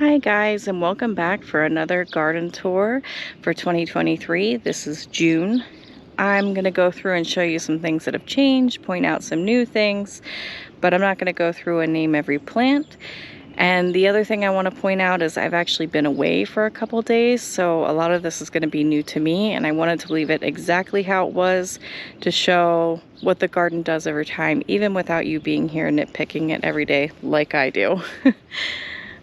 Hi guys, and welcome back for another garden tour for 2023. This is June. I'm going to go through and show you some things that have changed, point out some new things, but I'm not going to go through and name every plant. And the other thing I want to point out is I've actually been away for a couple days, so a lot of this is going to be new to me, and I wanted to leave it exactly how it was to show what the garden does over time, even without you being here nitpicking it every day like I do.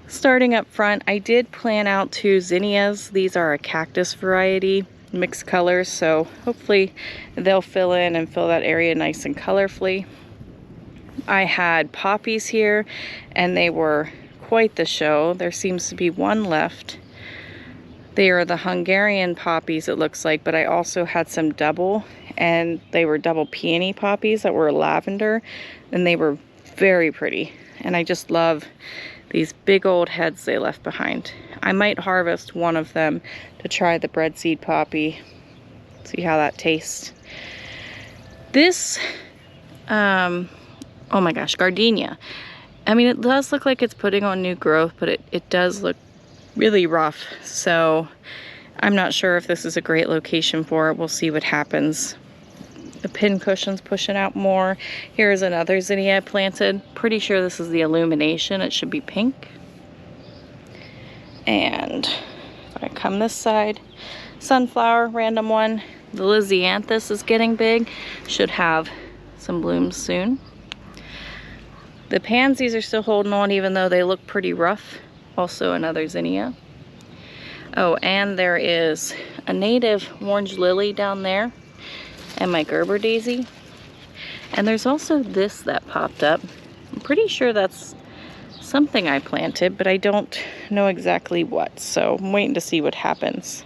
Starting up front, I did plant out 2 zinnias. These are a cactus variety, mixed colors, so hopefully they'll fill in and fill that area nice and colorfully. I had poppies here, and they were quite the show. There seems to be one left. They are the Hungarian poppies, it looks like, but I also had some double, and they were double peony poppies that were lavender, and they were very pretty. And I just love these big old heads they left behind. I might harvest one of them to try the breadseed poppy, see how that tastes. This, oh my gosh, gardenia. I mean, it does look like it's putting on new growth, but it does look really rough. So I'm not sure if this is a great location for it. We'll see what happens. The pin cushion's pushing out more. Here's another zinnia I planted. Pretty sure this is the illumination. It should be pink. And if I come this side, sunflower, random one. The Lysianthus is getting big. Should have some blooms soon. The pansies are still holding on even though they look pretty rough. Also another zinnia. Oh, and there is a native orange lily down there. And my Gerber daisy. And there's also this that popped up. I'm pretty sure that's something I planted, but I don't know exactly what, so I'm waiting to see what happens.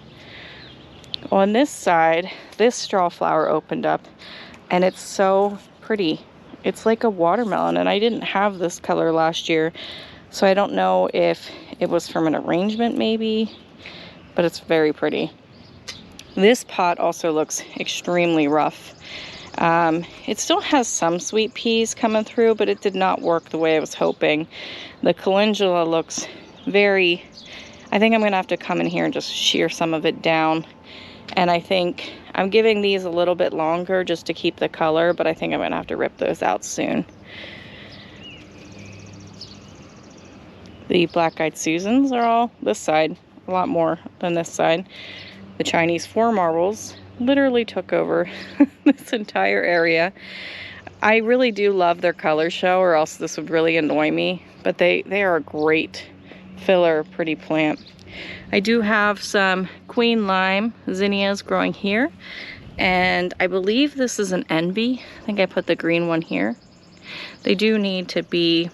On this side, this straw flower opened up, and it's so pretty. It's like a watermelon, and I didn't have this color last year, so I don't know if it was from an arrangement maybe, but it's very pretty. This pot also looks extremely rough. It still has some sweet peas coming through, but it did not work the way I was hoping. The calendula looks very, I think I'm gonna have to come in here and just shear some of it down. And I think I'm giving these a little bit longer just to keep the color, but I think I'm gonna have to rip those out soon. The black-eyed Susans are all this side, a lot more than this side. The Chinese 4 marbles literally took over this entire area. I really do love their color show, or else this would really annoy me, but they are a great filler, pretty plant. I do have some queen lime zinnias growing here, and I believe this is an envy. I think I put the green one here. They do need to be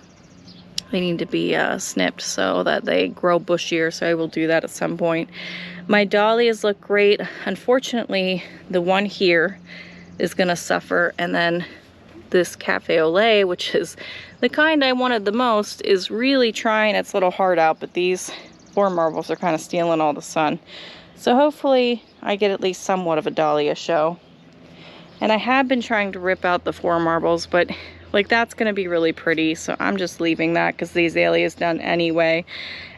snipped so that they grow bushier, so I will do that at some point. My dahlias look great. Unfortunately, the one here is gonna suffer, and then this cafe au lait, which is the kind I wanted the most, is really trying its little heart out, but these 4 marbles are kind of stealing all the sun. So hopefully I get at least somewhat of a dahlia show. And I have been trying to rip out the 4 marbles, but like that's gonna be really pretty, so I'm just leaving that because the azalea is done anyway.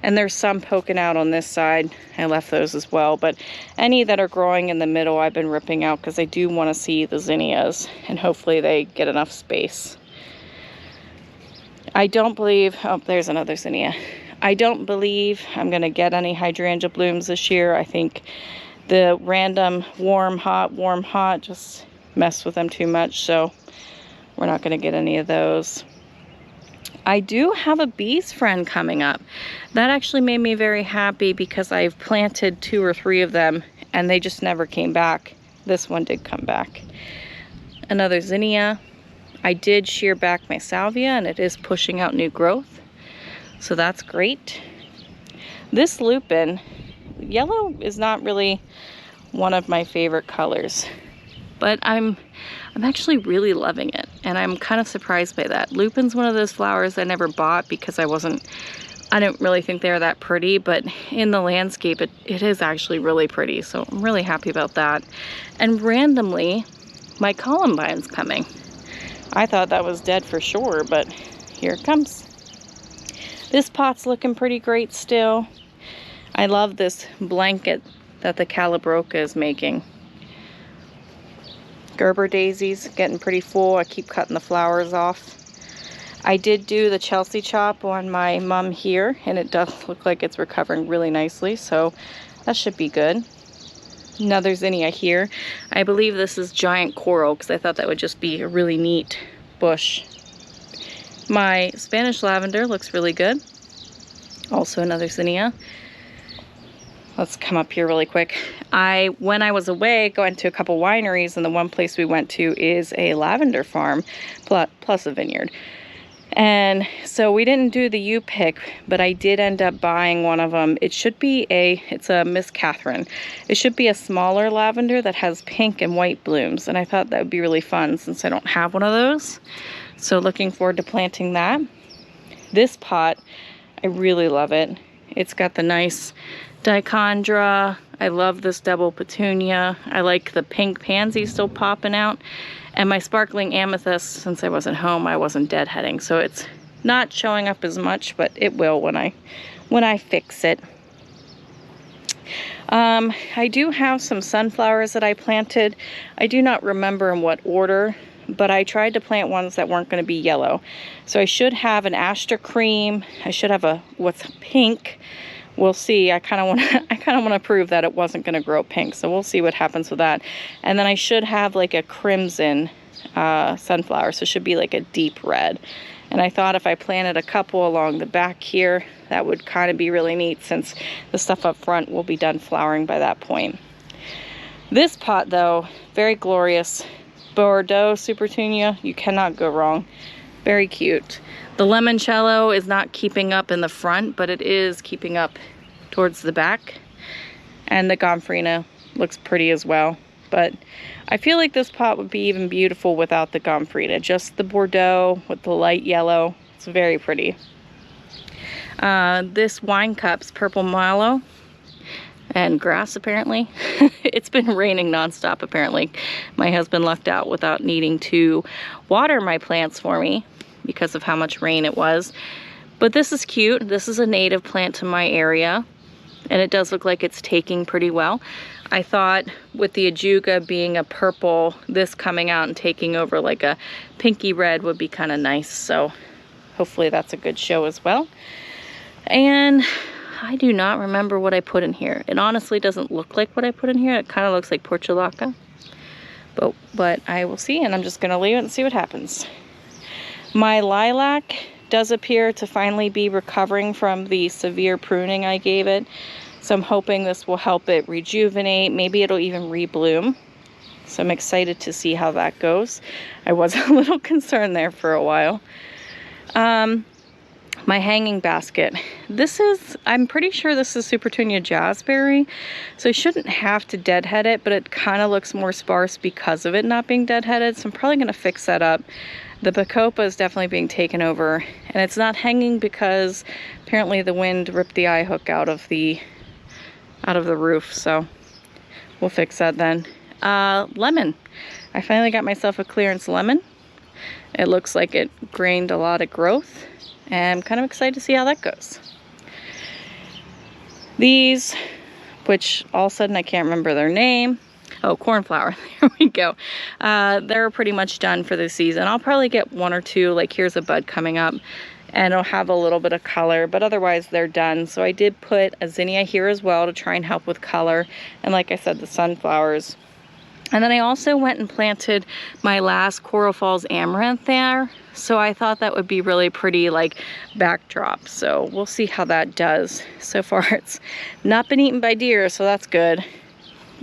And there's some poking out on this side. I left those as well, but any that are growing in the middle I've been ripping out because I do want to see the zinnias, and hopefully they get enough space. I don't believe, oh, there's another zinnia. I don't believe I'm gonna get any hydrangea blooms this year. I think the random warm, hot just messed with them too much, so we're not going to get any of those. I do have a bee's friend coming up. That actually made me very happy because I've planted 2 or 3 of them and they just never came back. This one did come back. Another zinnia. I did shear back my salvia and it is pushing out new growth, so that's great. This lupin, yellow is not really one of my favorite colors, but I'm actually really loving it, and I'm kind of surprised by that. Lupin's one of those flowers I never bought because I don't really think they're that pretty, but in the landscape it is actually really pretty, so I'm really happy about that. And randomly, my columbine's coming. I thought that was dead for sure, but here it comes. This pot's looking pretty great still. I love this blanket that the Calabroca is making. Gerber daisies getting pretty full. I keep cutting the flowers off. I did do the Chelsea chop on my mum here, and it does look like it's recovering really nicely, so that should be good. Another zinnia here. I believe this is giant coral because I thought that would just be a really neat bush. My Spanish lavender looks really good. Also another zinnia. Let's come up here really quick. When I was away, went to a couple wineries, and the one place we went to is a lavender farm plus a vineyard. And so we didn't do the U-pick, but I did end up buying one of them. It's a Miss Catherine. It should be a smaller lavender that has pink and white blooms, and I thought that would be really fun since I don't have one of those. So looking forward to planting that. This pot, I really love it. It's got the nice dichondra. I love this double petunia. I like the pink pansy still popping out. And my sparkling amethyst, since I wasn't home, I wasn't deadheading. So it's not showing up as much, but it will when I fix it. I do have some sunflowers that I planted. I do not remember in what order, but I tried to plant ones that weren't going to be yellow. So I should have an Aster cream. I should have what's pink. We'll see. I kind of want to prove that it wasn't going to grow pink, so we'll see what happens with that. And then I should have like a crimson sunflower, so it should be like a deep red. And I thought if I planted a couple along the back here, that would kind of be really neat since the stuff up front will be done flowering by that point. This pot though, very glorious. Bordeaux Supertunia, you cannot go wrong. Very cute. The limoncello is not keeping up in the front, but it is keeping up towards the back. And the gomphrena looks pretty as well. But I feel like this pot would be even beautiful without the gomphrena. Just the Bordeaux with the light yellow. It's very pretty. This wine cup's purple mallow and grass apparently. It's been raining nonstop apparently. My husband lucked out without needing to water my plants for me because of how much rain it was. But this is cute. This is a native plant to my area, and it does look like it's taking pretty well. I thought with the ajuga being a purple, this coming out and taking over like a pinky red would be kind of nice. So hopefully that's a good show as well. And I do not remember what I put in here. It honestly doesn't look like what I put in here. It kind of looks like portulaca. But I will see, and I'm just going to leave it and see what happens. My lilac does appear to finally be recovering from the severe pruning I gave it. So I'm hoping this will help it rejuvenate. Maybe it'll even rebloom. So I'm excited to see how that goes. I was a little concerned there for a while. My hanging basket. I'm pretty sure this is Supertunia Jazzberry. So I shouldn't have to deadhead it, but it kind of looks more sparse because of it not being deadheaded. So I'm probably going to fix that up. The Bacopa is definitely being taken over, and it's not hanging because apparently the wind ripped the eye hook out of the roof. So we'll fix that then. Lemon. I finally got myself a clearance lemon. It looks like it gained a lot of growth, and I'm kind of excited to see how that goes. These, which all of a sudden I can't remember their name. Oh, cornflower. There we go. They're pretty much done for the season. I'll probably get one or two, like here's a bud coming up, and it'll have a little bit of color, but otherwise they're done. So I did put a zinnia here as well to try and help with color. And like I said, the sunflowers. And then I also went and planted my last Coral Falls amaranth there. So I thought that would be really pretty, like backdrop. So we'll see how that does. So far it's not been eaten by deer, so that's good.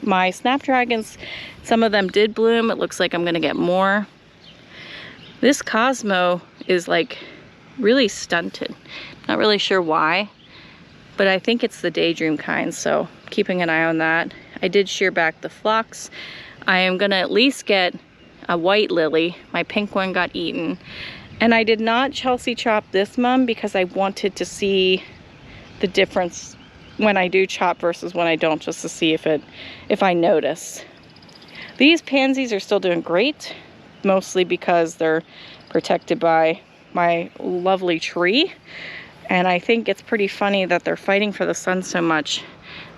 My snapdragons, some of them did bloom. It looks like I'm gonna get more. This Cosmo is like really stunted. Not really sure why, but I think it's the daydream kind, so keeping an eye on that. I did shear back the phlox. I am gonna at least get a white lily. My pink one got eaten. And I did not Chelsea chop this mum because I wanted to see the difference when I do chop versus when I don't, just to see if I notice. These pansies are still doing great, mostly because they're protected by my lovely tree. And I think it's pretty funny that they're fighting for the sun so much.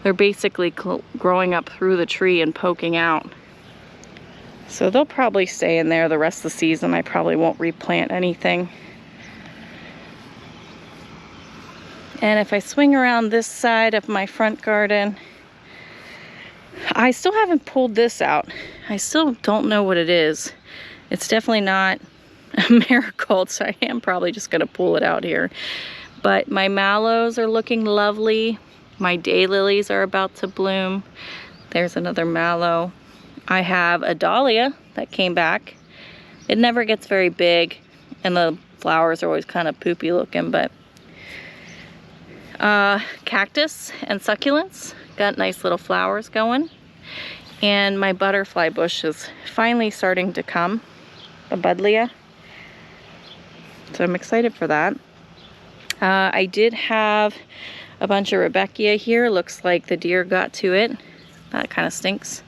They're basically growing up through the tree and poking out. So they'll probably stay in there the rest of the season. I probably won't replant anything. And if I swing around this side of my front garden, I still haven't pulled this out. I still don't know what it is. It's definitely not a marigold, so I am probably just gonna pull it out here. But my mallows are looking lovely. My daylilies are about to bloom. There's another mallow. I have a dahlia that came back. It never gets very big, and the flowers are always kind of poopy looking, but cactus and succulents got nice little flowers going. And my butterfly bush is finally starting to come, a buddleia. So I'm excited for that. I did have a bunch of Rebecca here. Looks like the deer got to it. That kind of stinks.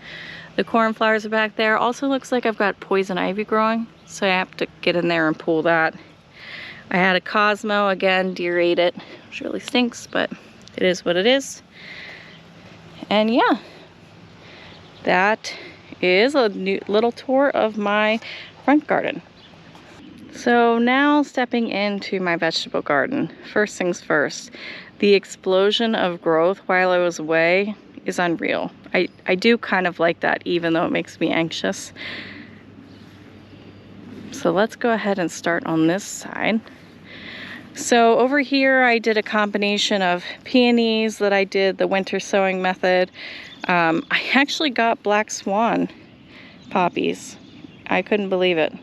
The cornflowers are back there. Also looks like I've got poison ivy growing, so I have to get in there and pull that. I had a Cosmo, again, deer ate it, which really stinks, but it is what it is. And yeah, that is a new little tour of my front garden. So now stepping into my vegetable garden. First things first, the explosion of growth while I was away is unreal. I do kind of like that, even though it makes me anxious. So let's go ahead and start on this side. So over here I did a combination of peonies that I did the winter sowing method. I actually got black swan poppies. I couldn't believe it.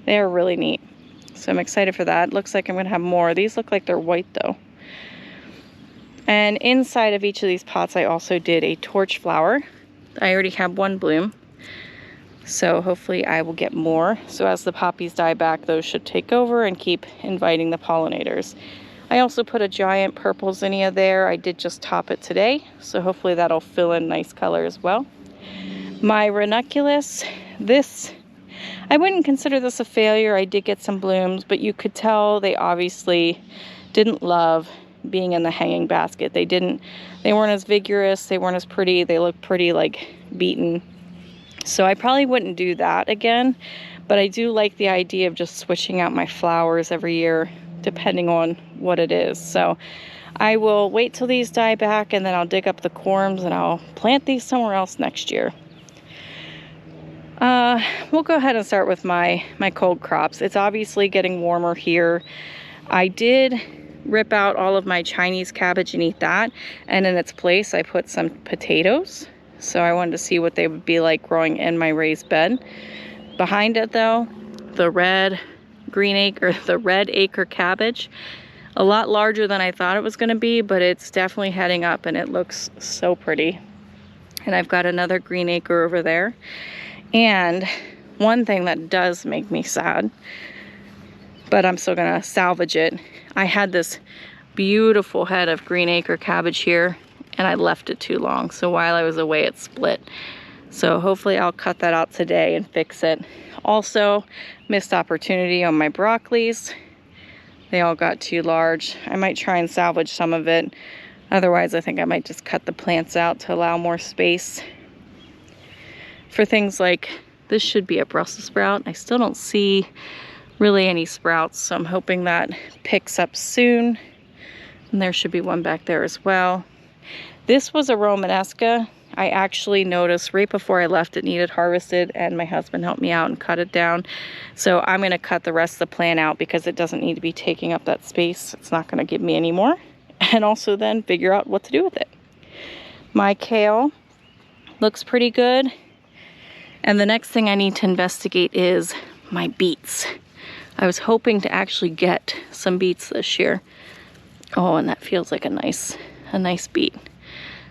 They are really neat. So I'm excited for that. Looks like I'm gonna have more. These look like they're white though. And inside of each of these pots I also did a torch flower. I already have one bloom. So hopefully I will get more. So as the poppies die back, those should take over and keep inviting the pollinators. I also put a giant purple zinnia there. I did just top it today, so hopefully that'll fill in nice color as well. My ranunculus, I wouldn't consider this a failure. I did get some blooms, but you could tell they obviously didn't love being in the hanging basket. They weren't as vigorous, they weren't as pretty, they looked pretty like beaten. So I probably wouldn't do that again, but I do like the idea of just switching out my flowers every year depending on what it is. So I will wait till these die back, and then I'll dig up the corms and I'll plant these somewhere else next year. We'll go ahead and start with my cold crops. It's obviously getting warmer here. I did rip out all of my Chinese cabbage and eat that, and in its place I put some potatoes. So I wanted to see what they would be like growing in my raised bed. Behind it though, the red acre cabbage, a lot larger than I thought it was going to be, but it's definitely heading up and it looks so pretty. And I've got another green acre over there. And one thing that does make me sad, but I'm still gonna salvage it, I had this beautiful head of green acre cabbage here and I left it too long, so while I was away it split. So hopefully I'll cut that out today and fix it. Also, missed opportunity on my broccolis. They all got too large. I might try and salvage some of it. Otherwise, I think I might just cut the plants out to allow more space. For things like, this should be a Brussels sprout. I still don't see really any sprouts, so I'm hoping that picks up soon. And there should be one back there as well. This was a Romanesca. I actually noticed right before I left it needed harvested, and my husband helped me out and cut it down. So I'm gonna cut the rest of the plant out because it doesn't need to be taking up that space. It's not gonna give me any more. And also then figure out what to do with it. My kale looks pretty good. And the next thing I need to investigate is my beets. I was hoping to actually get some beets this year. Oh, and that feels like a nice beet.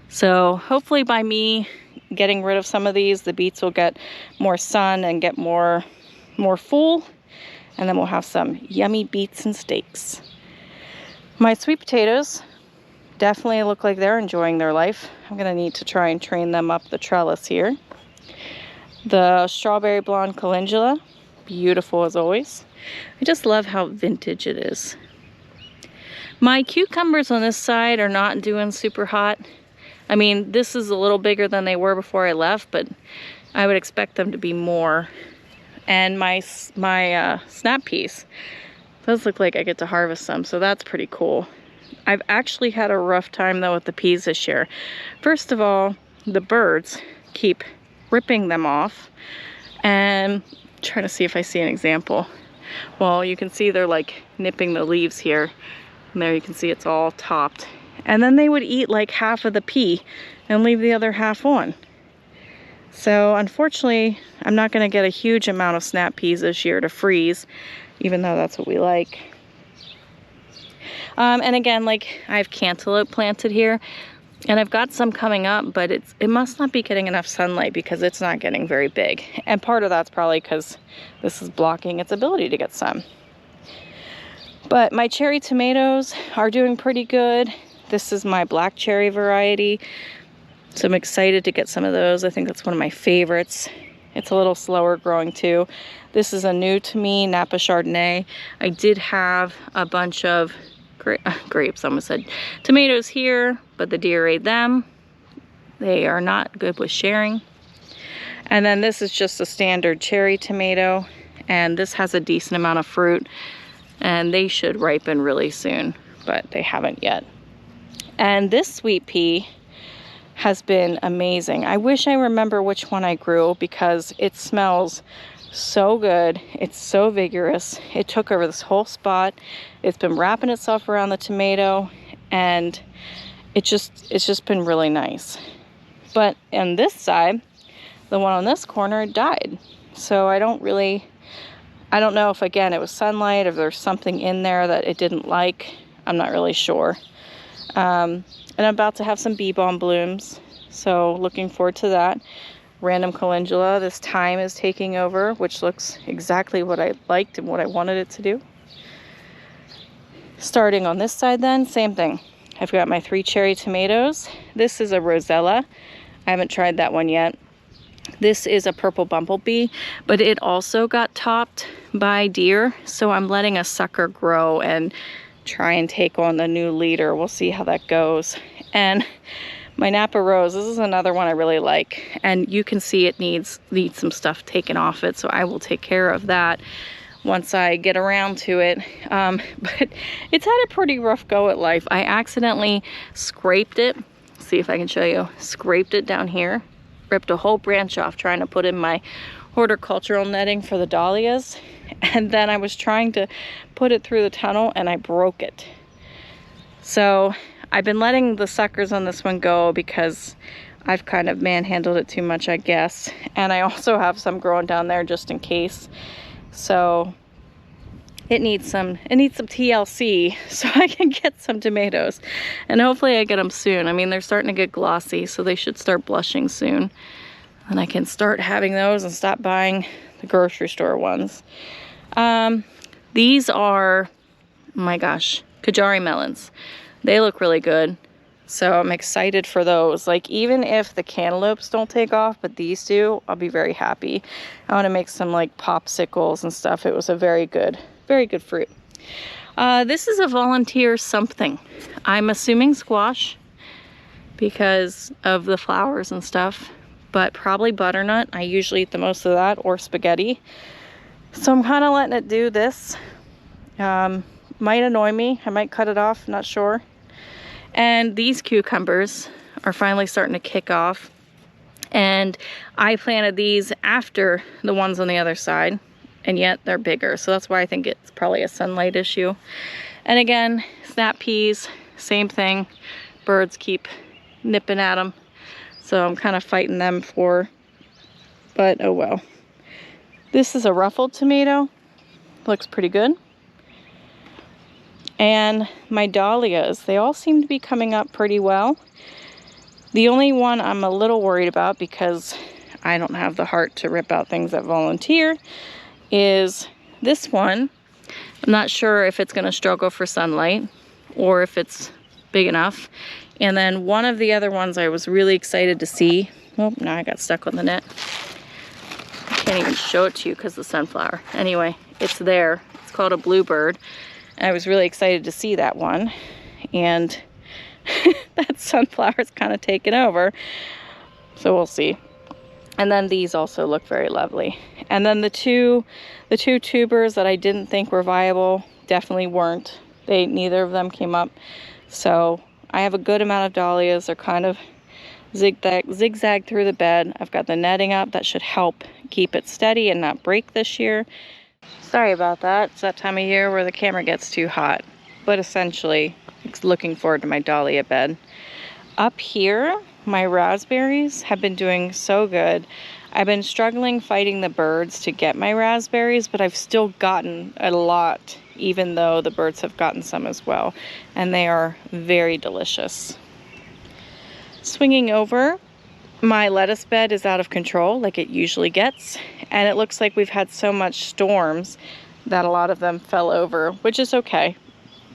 So hopefully by me getting rid of some of these, the beets will get more sun and get more full, and then we'll have some yummy beets and steaks. My sweet potatoes definitely look like they're enjoying their life. I'm gonna need to try and train them up the trellis here. The strawberry blonde calendula, beautiful as always. I just love how vintage it is. My cucumbers on this side are not doing super hot. I mean, this is a little bigger than they were before I left, but I would expect them to be more. And my snap peas, does look like I get to harvest some, so that's pretty cool. I've actually had a rough time though with the peas this year. First of all, the birds keep ripping them off, and trying to see if I see an example. Well, you can see they're like nipping the leaves here, and there you can see it's all topped. And then they would eat like half of the pea and leave the other half on. So unfortunately, I'm not going to get a huge amount of snap peas this year to freeze, even though that's what we like. And again, like, I have cantaloupe planted here, and I've got some coming up, but it must not be getting enough sunlight because it's not getting very big. And part of that's probably because this is blocking its ability to get sun. But my cherry tomatoes are doing pretty good. This is my black cherry variety, so I'm excited to get some of those. I think that's one of my favorites. It's a little slower growing too. This is a new to me Napa Chardonnay. I did have a bunch of grapes, I almost said tomatoes here, but the deer ate them. They are not good with sharing. And then this is just a standard cherry tomato, and this has a decent amount of fruit, and they should ripen really soon, but they haven't yet. And this sweet pea has been amazing. I wish I remember which one I grew because it smells so good. It's so vigorous. It took over this whole spot. It's been wrapping itself around the tomato, and it's just been really nice. But on this side, the one on this corner died. So I don't know if, again, it was sunlight, if there's something in there that it didn't like. I'm not really sure. And I'm about to have some bee balm blooms, so looking forward to that. Random calendula, this thyme is taking over, which looks exactly what I liked and what I wanted it to do. Starting on this side then, same thing. I've got my 3 cherry tomatoes. This is a rosella. I haven't tried that one yet. This is a purple bumblebee, but it also got topped by deer, so I'm letting a sucker grow and try and take on the new leader. We'll see how that goes. And my Napa Rose, this is another one I really like, and you can see it needs some stuff taken off it, so I will take care of that once I get around to it. But it's had a pretty rough go at life. I accidentally scraped it. See if I can show you. Scraped it down here, ripped a whole branch off trying to put in my horticultural netting for the dahlias, and then I was trying to put it through the tunnel and I broke it. So I've been letting the suckers on this one go because I've kind of manhandled it too much, I guess. And I also have some growing down there just in case. So it needs some TLC so I can get some tomatoes. And hopefully I get them soon. I mean, they're starting to get glossy, so they should start blushing soon. And I can start having those and stop buying the grocery store ones. These are, oh my gosh, Kajari melons. They look really good, so I'm excited for those. Like, even if the cantaloupes don't take off, but these do, I'll be very happy. I want to make some like popsicles and stuff. It was a very good fruit. This is a volunteer something. I'm assuming squash because of the flowers and stuff, but probably butternut. I usually eat the most of that, or spaghetti. So I'm kind of letting it do this. Might annoy me. I might cut it off, not sure. And these cucumbers are finally starting to kick off. And I planted these after the ones on the other side, and yet they're bigger. So that's why I think it's probably a sunlight issue. And again, snap peas, same thing. Birds keep nipping at them. So I'm kind of fighting them but oh well. This is a ruffled tomato. Looks pretty good. And my dahlias, they all seem to be coming up pretty well. The only one I'm a little worried about, because I don't have the heart to rip out things that volunteer, is this one. I'm not sure if it's going to struggle for sunlight or if it's big enough. And then one of the other ones I was really excited to see. Oh, now I got stuck on the net. I can't even show it to you because of the sunflower. Anyway, it's there. It's called a bluebird. I was really excited to see that one, and that sunflower's kind of taken over, so we'll see. And then these also look very lovely. And then the two tubers that I didn't think were viable definitely weren't. Neither of them came up. So I have a good amount of dahlias. They're kind of zigzag through the bed. I've got the netting up that should help keep it steady and not break this year. Sorry about that. It's that time of year where the camera gets too hot. But essentially, looking forward to my dahlia bed. Up here, my raspberries have been doing so good. I've been struggling fighting the birds to get my raspberries, but I've still gotten a lot, even though the birds have gotten some as well. And they are very delicious. Swinging over, my lettuce bed is out of control like it usually gets. And it looks like we've had so much storms that a lot of them fell over, which is okay.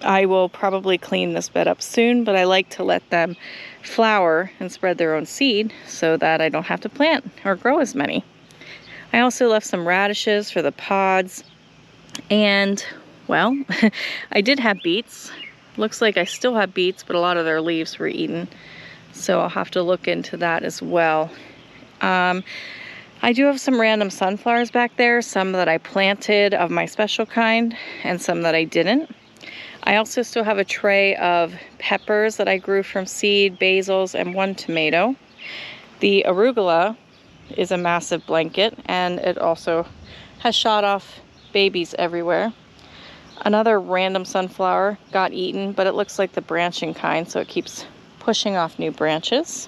I will probably clean this bed up soon, but I like to let them flower and spread their own seed so that I don't have to plant or grow as many. I also left some radishes for the pods, and well, I did have beets. Looks like I still have beets, but a lot of their leaves were eaten, so I'll have to look into that as well. I do have some random sunflowers back there, some that I planted of my special kind and some that I didn't. I also still have a tray of peppers that I grew from seed, basils, and one tomato. The arugula is a massive blanket, and it also has shot off babies everywhere. Another random sunflower got eaten, but it looks like the branching kind, so it keeps pushing off new branches.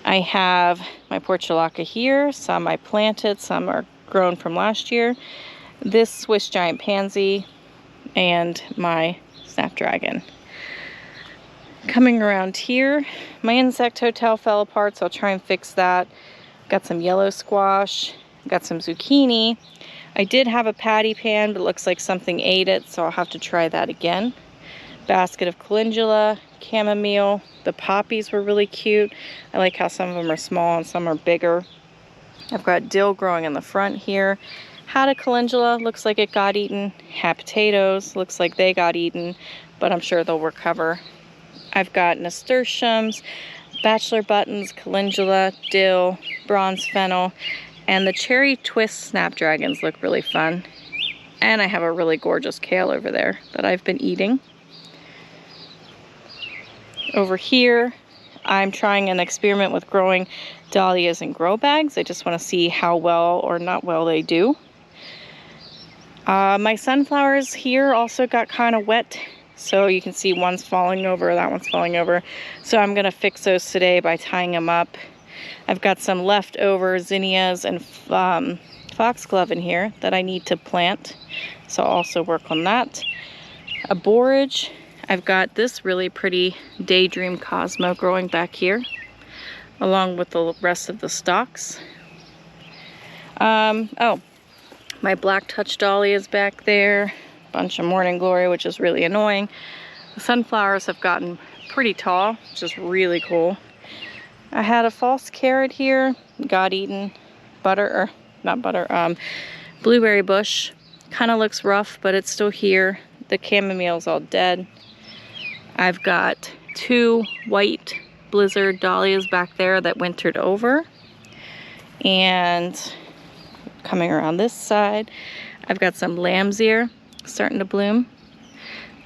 I have my portulaca here. Some I planted, some are grown from last year. This Swiss giant pansy, and my snapdragon. Coming around here, my insect hotel fell apart, so I'll try and fix that. Got some yellow squash, got some zucchini. I did have a patty pan, but it looks like something ate it, so I'll have to try that again. Basket of calendula, chamomile. The poppies were really cute. I like how some of them are small and some are bigger. I've got dill growing in the front here. Had a calendula, looks like it got eaten. Had potatoes, looks like they got eaten, but I'm sure they'll recover. I've got nasturtiums, bachelor buttons, calendula, dill, bronze fennel, and the cherry twist snapdragons look really fun. And I have a really gorgeous kale over there that I've been eating. Over here, I'm trying an experiment with growing dahlias in grow bags. I just want to see how well or not well they do. My sunflowers here also got kind of wet, so you can see one's falling over, that one's falling over. So I'm going to fix those today by tying them up. I've got some leftover zinnias and foxglove in here that I need to plant, so I'll also work on that. A borage. I've got this really pretty Daydream Cosmo growing back here, along with the rest of the stalks. Oh, my black touch dahlia is back there. Bunch of morning glory, which is really annoying. The sunflowers have gotten pretty tall, which is really cool. I had a false carrot here, got eaten. Blueberry bush. Kind of looks rough, but it's still here. The chamomile's all dead. I've got two white blizzard dahlias back there that wintered over. And coming around this side, I've got some lamb's ear starting to bloom.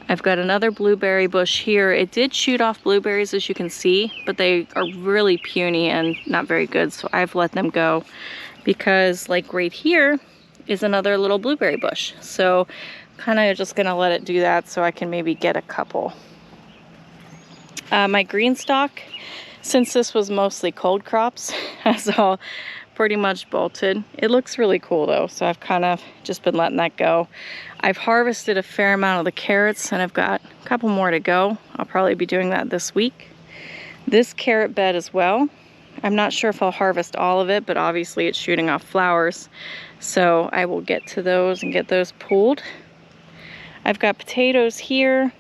I've got another blueberry bush here. It did shoot off blueberries, as you can see, but they are really puny and not very good, so I've let them go because, like right here, is another little blueberry bush. So kind of just gonna let it do that so I can maybe get a couple. My green stalk, since this was mostly cold crops, has all pretty much bolted. It looks really cool though, so I've kind of just been letting that go. I've harvested a fair amount of the carrots and I've got a couple more to go. I'll probably be doing that this week. This carrot bed as well. I'm not sure if I'll harvest all of it, but obviously it's shooting off flowers, so I will get to those and get those pulled. I've got potatoes here.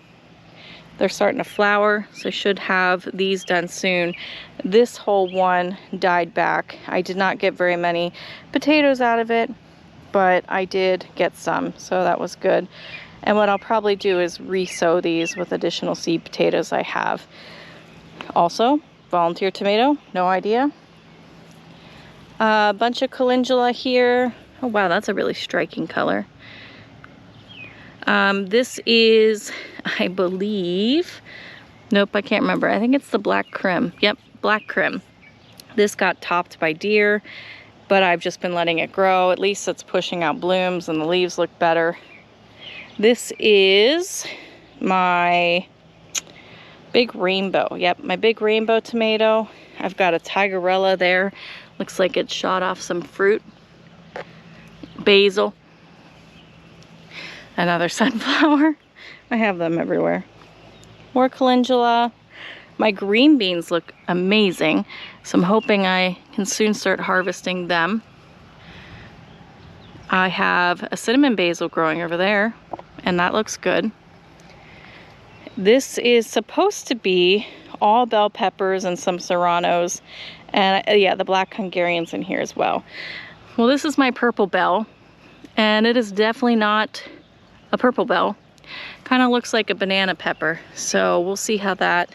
They're starting to flower, so I should have these done soon. This whole one died back. I did not get very many potatoes out of it, but I did get some, so that was good. And what I'll probably do is re-sow these with additional seed potatoes I have. Also, volunteer tomato, no idea. A bunch of calendula here. Oh wow, that's a really striking color. This is, I believe, nope, I can't remember. I think it's the black crim. Yep, black crim. This got topped by deer, but I've just been letting it grow. At least it's pushing out blooms and the leaves look better. This is my big rainbow. Yep, my big rainbow tomato. I've got a tigerella there. Looks like it shot off some fruit. Basil. Another sunflower. I have them everywhere. More calendula. My green beans look amazing, so I'm hoping I can soon start harvesting them. I have a cinnamon basil growing over there, and that looks good. This is supposed to be all bell peppers and some serranos, and yeah, the black Hungarians in here as well. Well, this is my purple bell, and it is definitely not a purple bell. Kind of looks like a banana pepper, so we'll see how that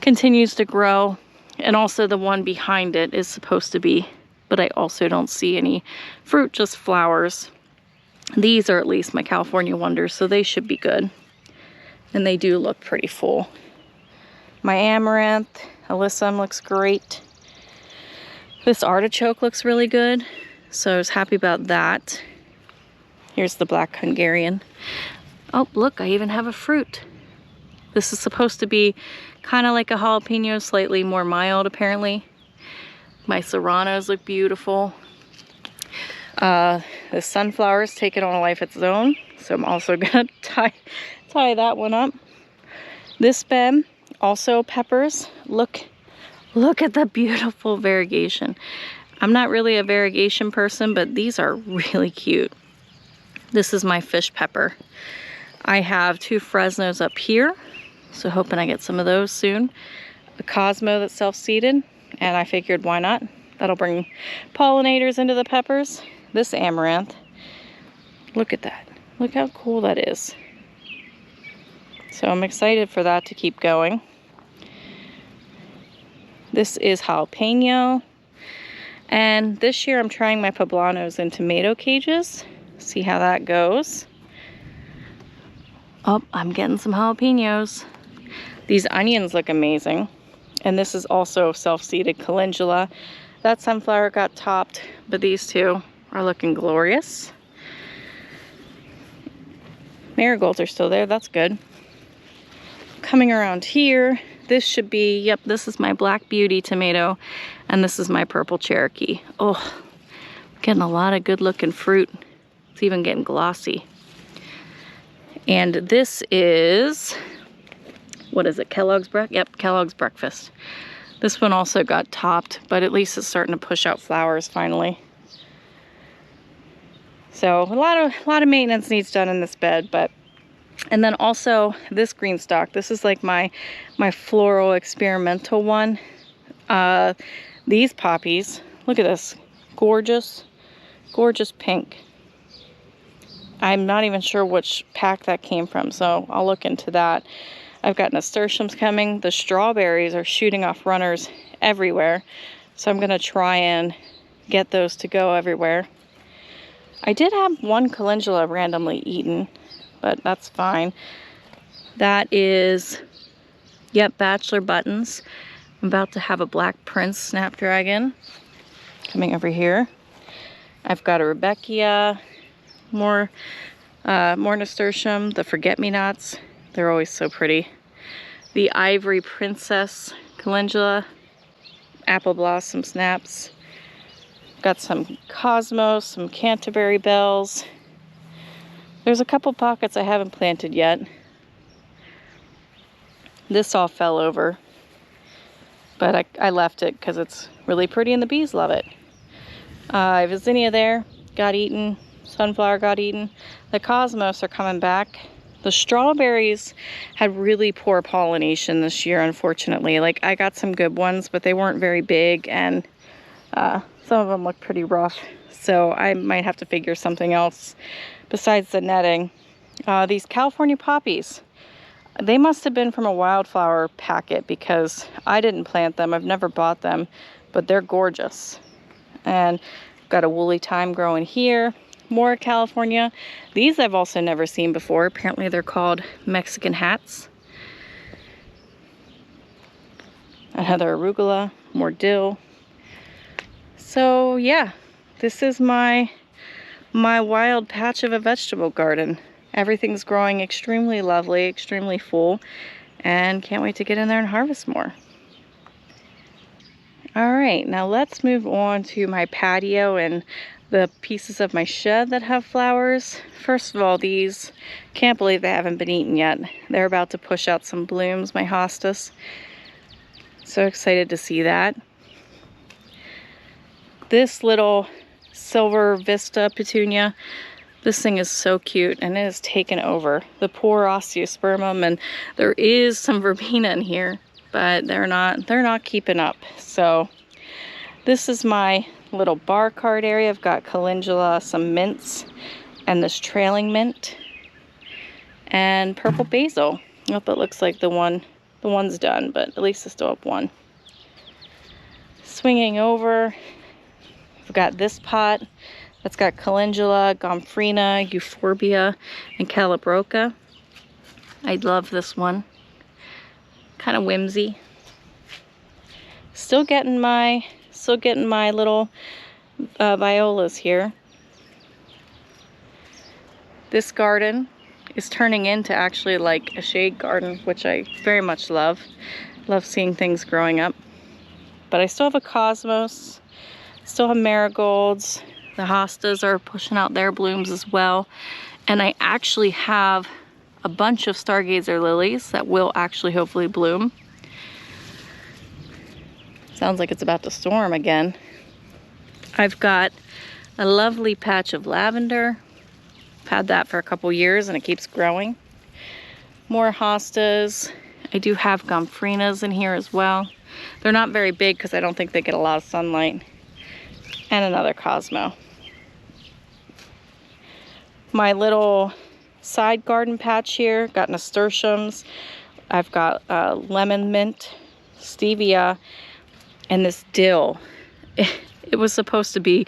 continues to grow. And also the one behind it is supposed to be, but I also don't see any fruit, just flowers. These are at least my California Wonders, so they should be good. And they do look pretty full. My amaranth, alyssum looks great. This artichoke looks really good, so I was happy about that. Here's the black Hungarian. Oh, look, I even have a fruit. This is supposed to be kind of like a jalapeno, slightly more mild apparently. My serranos look beautiful. The sunflower's taken on a life of its own, so I'm also gonna tie that one up. This bed, also peppers. Look at the beautiful variegation. I'm not really a variegation person, but these are really cute. This is my fish pepper. I have 2 Fresnos up here, so hoping I get some of those soon. A Cosmo that's self-seeded, and I figured why not? That'll bring pollinators into the peppers. This amaranth, look at that. Look how cool that is. So I'm excited for that to keep going. This is jalapeno. And this year I'm trying my poblanos in tomato cages. See how that goes. Oh, I'm getting some jalapenos. These onions look amazing. And this is also self-seeded calendula. That sunflower got topped, but these two are looking glorious. Marigolds are still there, that's good. Coming around here, this should be, yep, this is my Black Beauty tomato, and this is my Purple Cherokee. Oh, getting a lot of good looking fruit. It's even getting glossy. And this is, what is it, Kellogg's Breakfast? Yep, Kellogg's Breakfast. This one also got topped, but at least it's starting to push out flowers finally. So a lot of maintenance needs done in this bed, but, and then also this green stalk. This is like my floral experimental one. These poppies, look at this, gorgeous, gorgeous pink. I'm not even sure which pack that came from, so I'll look into that. I've got nasturtiums coming. The strawberries are shooting off runners everywhere, so I'm gonna try and get those to go everywhere. I did have one calendula randomly eaten, but that's fine. That is, yep, Bachelor Buttons. I'm about to have a Black Prince Snapdragon coming over here. I've got a Rebecca, more nasturtium, the Forget-Me-Nots. They're always so pretty. The Ivory Princess Calendula, Apple Blossom Snaps. Got some Cosmos, some Canterbury Bells. There's a couple pockets I haven't planted yet. This all fell over, but I left it because it's really pretty and the bees love it. I have a zinnia there, got eaten. Sunflower got eaten. The Cosmos are coming back. The strawberries had really poor pollination this year, unfortunately. Like, I got some good ones, but they weren't very big, and some of them look pretty rough. So I might have to figure something else besides the netting. These California poppies. They must have been from a wildflower packet because I didn't plant them. I've never bought them, but they're gorgeous. And got a woolly thyme growing here. More California. These I've also never seen before. Apparently they're called Mexican hats. Another arugula, more dill. So yeah, this is my wild patch of a vegetable garden. Everything's growing extremely lovely, extremely full, and can't wait to get in there and harvest more. All right, now let's move on to my patio and the pieces of my shed that have flowers. First of all, these, can't believe they haven't been eaten yet. They're about to push out some blooms, my hostas. So excited to see that. This little Silver Vista petunia, this thing is so cute, and it has taken over. The poor osteospermum, and there is some verbena in here, but they're not keeping up. So this is my little bar card area. I've got calendula, some mints, and this trailing mint, and purple basil. Oh, it looks like the one's done, but at least I still have one. Swinging over, I've got this pot that's got calendula, gomphrena, euphorbia, and calibroca. I love this one. Kind of whimsy. Still getting my little violas here. This garden is turning into actually like a shade garden, which I very much love. Love seeing things growing up. But I still have a cosmos, still have marigolds. The hostas are pushing out their blooms as well. And I actually have a bunch of stargazer lilies that will actually hopefully bloom. Sounds like it's about to storm again. I've got a lovely patch of lavender. I've had that for a couple years and it keeps growing. More hostas. I do have gomphrenias in here as well. They're not very big because I don't think they get a lot of sunlight. And another Cosmo. My little side garden patch here, got nasturtiums. I've got lemon mint, stevia, and this dill. It was supposed to be,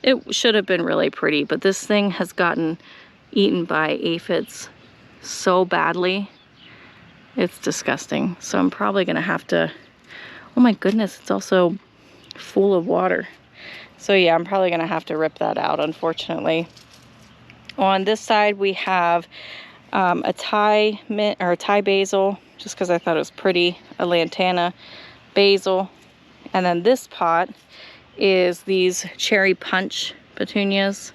it should have been really pretty, but this thing has gotten eaten by aphids so badly. It's disgusting. So I'm probably gonna have to, oh my goodness, it's also full of water. So yeah, I'm probably gonna have to rip that out, unfortunately. On this side, we have a Thai mint or a Thai basil, just because I thought it was pretty, a lantana basil. And then this pot is these cherry punch petunias.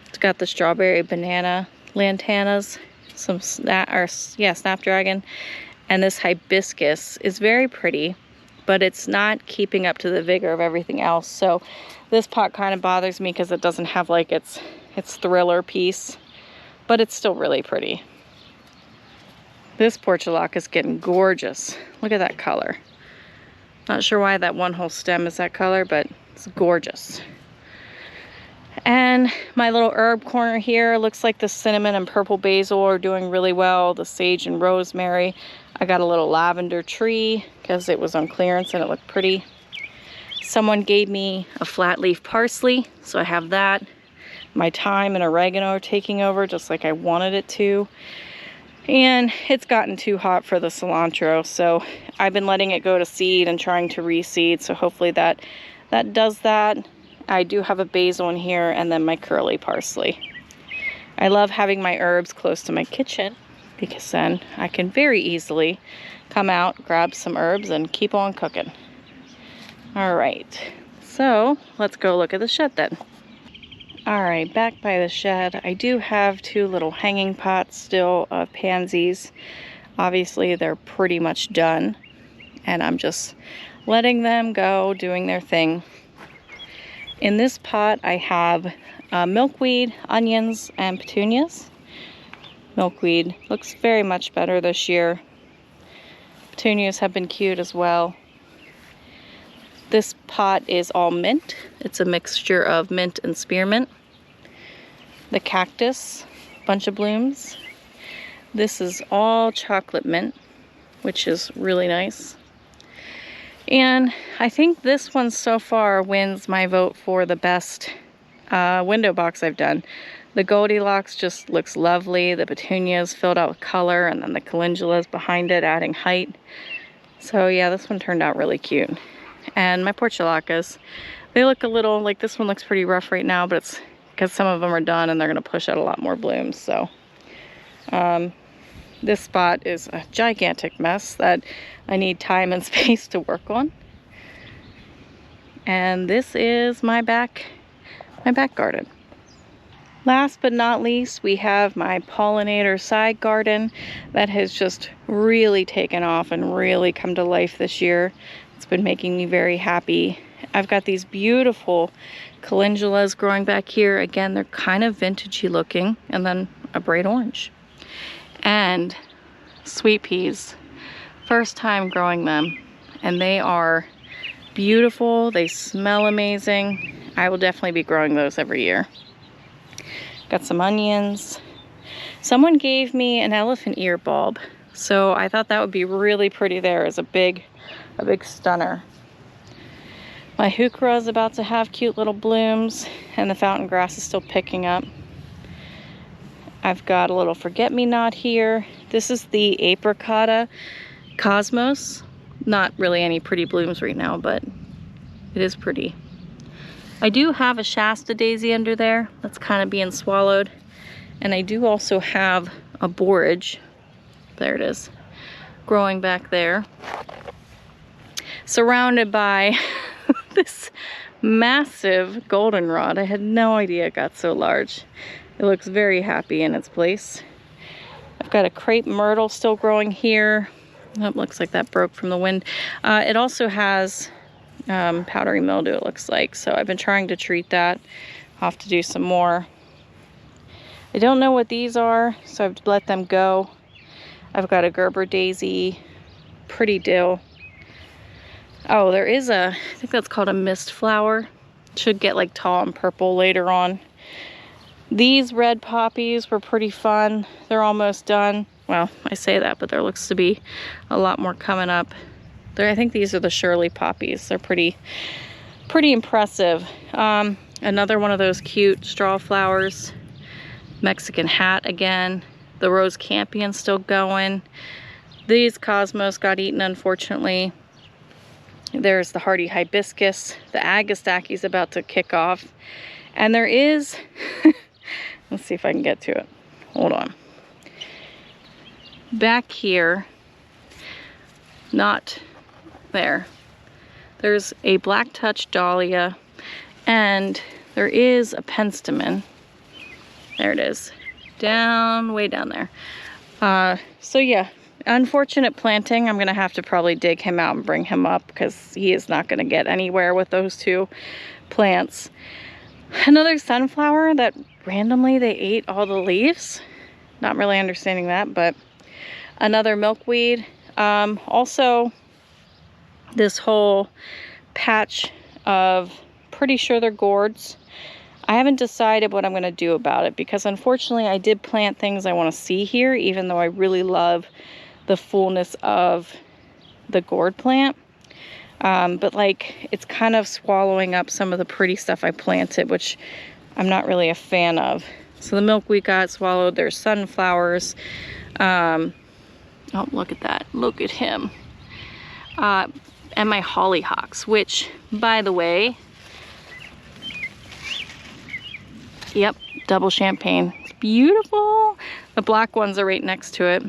It's got the strawberry banana lantanas, some snapdragon, and this hibiscus is very pretty, but it's not keeping up to the vigor of everything else. So this pot kind of bothers me because it doesn't have like its thriller piece, but it's still really pretty. This portulaca is getting gorgeous. Look at that color. Not sure why that one whole stem is that color, but it's gorgeous. And my little herb corner here, looks like the cinnamon and purple basil are doing really well. The sage and rosemary. I got a little lavender tree because it was on clearance and it looked pretty. Someone gave me a flat leaf parsley, so I have that. My thyme and oregano are taking over just like I wanted it to. And it's gotten too hot for the cilantro, so I've been letting it go to seed and trying to reseed, so hopefully that does that. I do have a basil in here and then my curly parsley. I love having my herbs close to my kitchen because then I can very easily come out, grab some herbs, and keep on cooking. All right, so let's go look at the shed then. All right, back by the shed, I do have two little hanging pots still of pansies. Obviously, they're pretty much done, and I'm just letting them go, doing their thing. In this pot, I have milkweed, onions, and petunias. Milkweed looks very much better this year. Petunias have been cute as well. This pot is all mint. It's a mixture of mint and spearmint. The cactus, bunch of blooms. This is all chocolate mint, which is really nice. And I think this one so far wins my vote for the best window box I've done. The Goldilocks just looks lovely. The petunias filled out with color, and then the calendulas behind it adding height. So yeah, this one turned out really cute. And my portulacas, they look a little, like this one looks pretty rough right now, but it's because some of them are done and they're gonna push out a lot more blooms. So this spot is a gigantic mess that I need time and space to work on. And this is my back garden. Last but not least, we have my pollinator side garden that has just really taken off and really come to life this year. It's been making me very happy. I've got these beautiful calendulas growing back here. Again, they're kind of vintagey looking, and then a bright orange. And sweet peas, first time growing them, and they are beautiful. They smell amazing. I will definitely be growing those every year. Got some onions. Someone gave me an elephant ear bulb, so I thought that would be really pretty there as a big stunner. My heuchera is about to have cute little blooms, and the fountain grass is still picking up. I've got a little forget-me-not here. This is the apricota cosmos. Not really any pretty blooms right now, but it is pretty. I do have a Shasta daisy under there that's kind of being swallowed. And I do also have a borage, there it is, growing back there. Surrounded by this massive goldenrod. I had no idea it got so large. It looks very happy in its place. I've got a crepe myrtle still growing here. That looks like that broke from the wind. It also has powdery mildew, it looks like. So I've been trying to treat that. I'll have to do some more. I don't know what these are, so I've let them go. I've got a Gerber daisy, pretty dill. Oh, there is I think that's called a mist flower. Should get like tall and purple later on. These red poppies were pretty fun. They're almost done. Well, I say that, but there looks to be a lot more coming up. I think these are the Shirley poppies. They're pretty impressive. Another one of those cute straw flowers. Mexican hat again. The rose campion still going. These cosmos got eaten, unfortunately. There's the hardy hibiscus. The agastache's about to kick off. And there is, let's see if I can get to it. Hold on. Back here, not there, there's a black touch dahlia, and there is a penstemon. There it is, way down there. So yeah, unfortunate planting. I'm gonna have to probably dig him out and bring him up because he is not gonna get anywhere with those two plants. Another sunflower that randomly they ate all the leaves. Not really understanding that, but another milkweed. Also, this whole patch of, pretty sure they're gourds. I haven't decided what I'm going to do about it because unfortunately I did plant things I want to see here, even though I really love the fullness of the gourd plant. But like it's kind of swallowing up some of the pretty stuff I planted, which I'm not really a fan of. So the milkweed got swallowed. There's sunflowers. Oh, look at that. Look at him. And my hollyhocks, which, by the way, yep, double champagne. It's beautiful. The black ones are right next to it.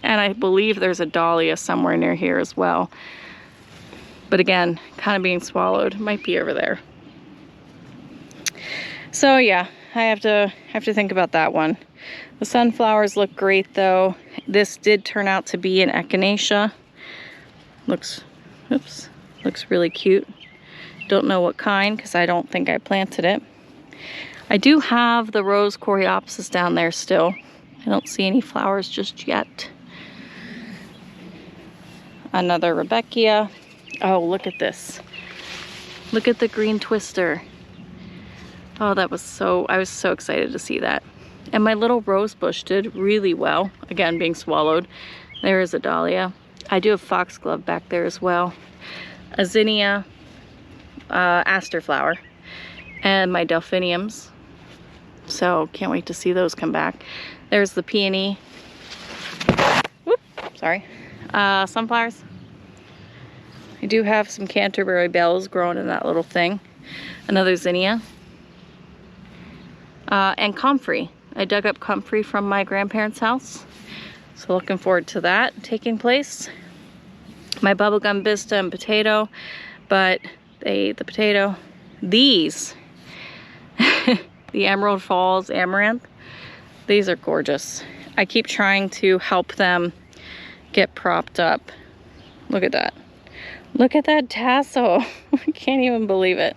And I believe there's a dahlia somewhere near here as well. But again, kind of being swallowed. Might be over there. So yeah, I have to think about that one. The sunflowers look great though. This did turn out to be an echinacea. Looks really cute. Don't know what kind because I don't think I planted it. I do have the rose coreopsis down there still. I don't see any flowers just yet. Another Rebecca. Oh, look at this. Look at the green twister. Oh, I was so excited to see that. And my little rose bush did really well, again being swallowed. There is a dahlia. I do have foxglove back there as well. A zinnia, aster flower, and my delphiniums. So can't wait to see those come back. There's the peony. Whoop, sorry. Sunflowers. I do have some Canterbury bells growing in that little thing. Another zinnia. And comfrey. I dug up comfrey from my grandparents' house. So looking forward to that taking place. My bubblegum vista and potato, but they ate the potato. These, the Emerald Falls amaranth, these are gorgeous. I keep trying to help them get propped up. Look at that. Look at that tassel. I can't even believe it.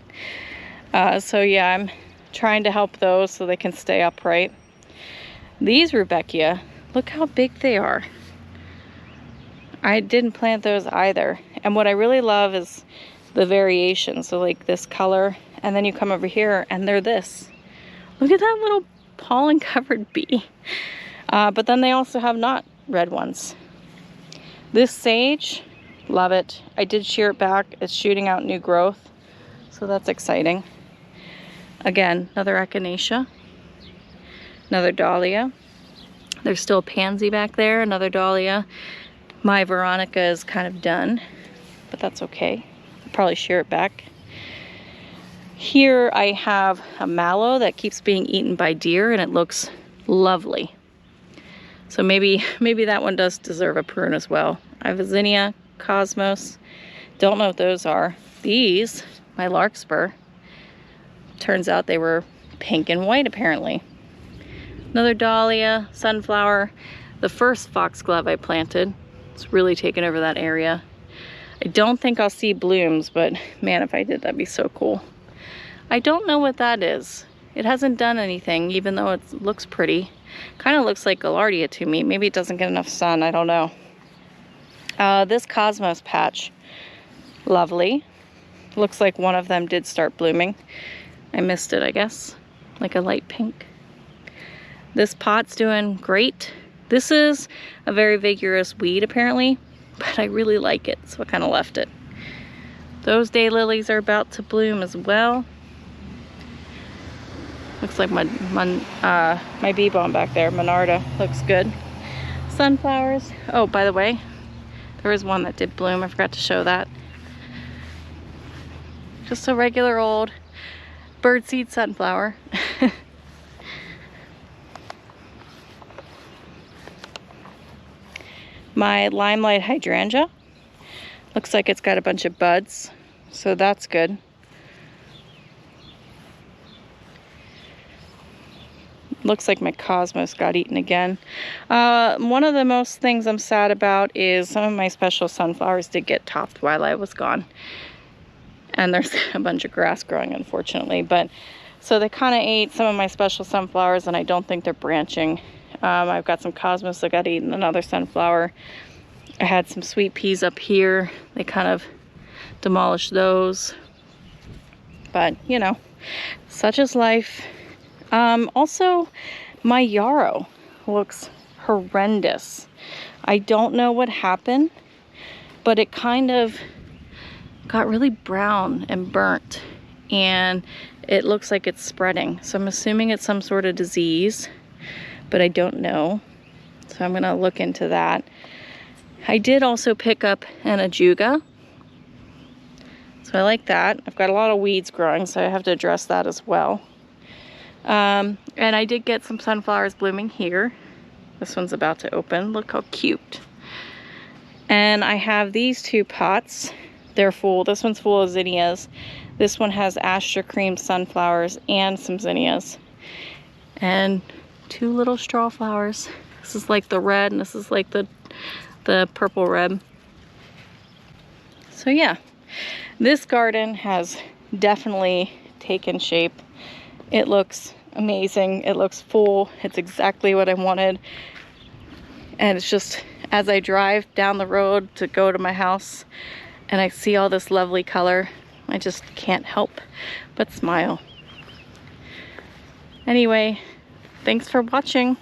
So yeah, I'm trying to help those so they can stay upright. These Rudbeckia, look how big they are. I didn't plant those either. And what I really love is the variation. So like this color, and then you come over here and they're this. Look at that little pollen covered bee. But then they also have not red ones. This sage, love it. I did shear it back. It's shooting out new growth. So that's exciting. Again, another echinacea. Another dahlia. There's still a pansy back there, another dahlia. My Veronica is kind of done, but that's okay. I'll probably shear it back. Here I have a mallow that keeps being eaten by deer and it looks lovely. So maybe that one does deserve a prune as well. I have a zinnia, cosmos. Don't know what those are. These, my larkspur. Turns out they were pink and white apparently. Another dahlia, sunflower. The first foxglove I planted. It's really taken over that area. I don't think I'll see blooms, but man, if I did, that'd be so cool. I don't know what that is. It hasn't done anything, even though it looks pretty. Kind of looks like Gaillardia to me. Maybe it doesn't get enough sun, I don't know. This cosmos patch, lovely. Looks like one of them did start blooming. I missed it, I guess. Like a light pink. This pot's doing great. This is a very vigorous weed apparently, but I really like it, so I kind of left it. Those daylilies are about to bloom as well. Looks like my bee balm back there, Monarda, looks good. Sunflowers. Oh, by the way, there was one that did bloom. I forgot to show that. Just a regular old birdseed sunflower. My limelight hydrangea. Looks like it's got a bunch of buds, so that's good. Looks like my cosmos got eaten again. One of the most things I'm sad about is some of my special sunflowers did get topped while I was gone. And there's a bunch of grass growing, unfortunately. But so they kind of ate some of my special sunflowers, and I don't think they're branching. I've got some cosmos that got eaten, another sunflower. I had some sweet peas up here. They kind of demolished those. But, you know, such is life. Also, my yarrow looks horrendous. I don't know what happened, but it kind of got really brown and burnt, and it looks like it's spreading. So I'm assuming it's some sort of disease, but I don't know. So I'm gonna look into that. I did also pick up an ajuga. So I like that. I've got a lot of weeds growing, so I have to address that as well. And I did get some sunflowers blooming here. This one's about to open. Look how cute. And I have these two pots. They're full. This one's full of zinnias. This one has Astra cream sunflowers and some zinnias. And two little straw flowers. This is like the red, and this is like the purple red. So yeah, this garden has definitely taken shape. It looks amazing. It looks full. It's exactly what I wanted. And it's just, as I drive down the road to go to my house and I see all this lovely color, I just can't help but smile. Anyway, Thanks for watching.